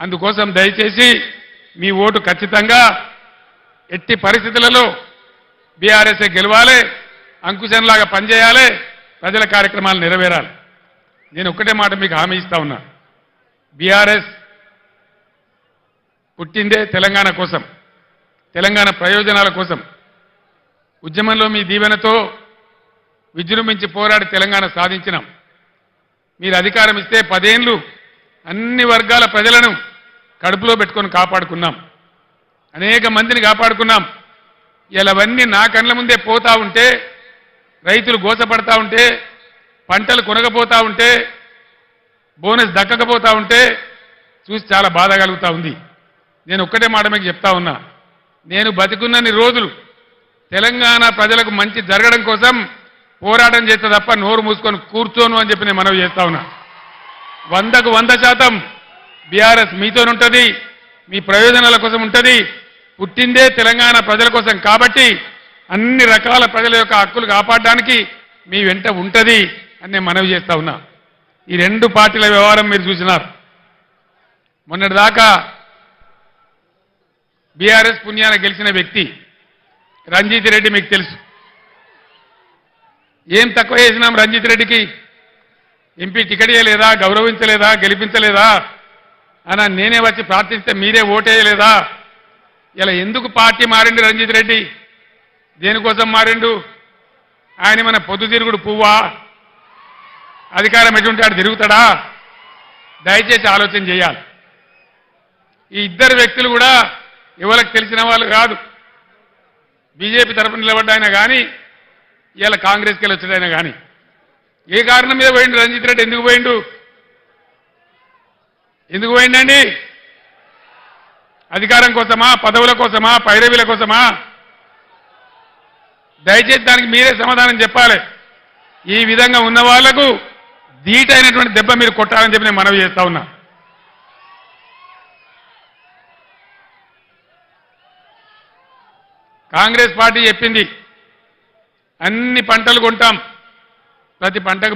అందుకోసం దయచేసి మీ ఓటు ఖచ్చితంగా ఎట్టి పరిస్థితులలో బీఆర్ఎస్ గెలవాలి, అంకుశంలాగా పనిచేయాలి, ప్రజల కార్యక్రమాలు నెరవేరాలి. నేను ఒక్కటే మాట మీకు హామీ ఇస్తా ఉన్నా. బీఆర్ఎస్ పుట్టిందే తెలంగాణ కోసం, తెలంగాణ ప్రయోజనాల కోసం. ఉద్యమంలో మీ దీవెనతో విజృంభించి పోరాడి తెలంగాణ సాధించినాం. మీరు అధికారం ఇస్తే 10 ఏళ్లు అన్ని వర్గాల ప్రజలను కడుపులో పెట్టుకొని కాపాడుకున్నాం, అనేక మందిని కాపాడుకున్నాం. ఇలా అవన్నీ నా కళ్ళ ముందే పోతా ఉంటే, రైతులు గోసపడతా ఉంటే, పంటలు కొనకపోతా ఉంటే, బోనస్ దక్కకపోతా ఉంటే చూసి చాలా బాధ కలుగుతా ఉంది. నేను ఒక్కటే మాట మీకు చెప్తా ఉన్నా, నేను బతికున్నన్ని రోజులు తెలంగాణ ప్రజలకు మంచి జరగడం కోసం పోరాటం చేస్తే తప్ప నోరు మూసుకొని కూర్చోను అని చెప్పి నేను మనవి చేస్తా ఉన్నా. 100కు 100% బీఆర్ఎస్ మీతోనుంటది, మీ ప్రయోజనాల కోసం ఉంటుంది. పుట్టిందే తెలంగాణ ప్రజల కోసం కాబట్టి అన్ని రకాల ప్రజల యొక్క హక్కులు కాపాడడానికి మీ వెంట ఉంటుంది అని నేను మనవి చేస్తా ఉన్నా. ఈ 2 పార్టీల వ్యవహారం మీరు చూసినారు. మొన్నటిదాకా బీఆర్ఎస్ పుణ్యాన గెలిచిన వ్యక్తి రంజిత్ రెడ్డి మీకు తెలుసు. ఏం తక్కువ చేసినాం రంజిత్ రెడ్డికి? ఎంపీ టికెట్ ఇవ్వలేదా, గౌరవించలేదా, గెలిపించలేదా అని నేనే వచ్చి ప్రార్థిస్తే మీరే ఓటేయలేదా? ఇలా ఎందుకు పార్టీ మారిండు రంజిత్ రెడ్డి? దేనికోసం మారిండు? ఆయన మన పొద్దుతిరుగుడు పువ్వా? అధికారం ఎటుంటే ఆడు తిరుగుతాడా? దయచేసి ఆలోచన చేయాలి. ఈ ఇద్దరు వ్యక్తులు కూడా ఎవరికి తెలిసిన వాళ్ళు కాదు. బీజేపీ తరఫున నిలబడ్డాయినా కానీ, ఇలా కాంగ్రెస్కి వెళ్ళి వచ్చాడైనా కానీ, ఏ కారణం మీద పోయిండు రంజిత్ రెడ్డి? ఎందుకు పోయిండు? ఎందుకు పోయిండండి? అధికారం కోసమా, పదవుల కోసమా, పైరవీల కోసమా? దయచేసి దానికి మీరే సమాధానం చెప్పాలి. ఈ విధంగా ఉన్న వాళ్లకు ధీటైనటువంటి దెబ్బ మీరు కొట్టాలని చెప్పి నేను మనవి చేస్తా ఉన్నా. కాంగ్రెస్ పార్టీ చెప్పింది అన్ని పంటలు కొంటాం, ప్రతి పంటకు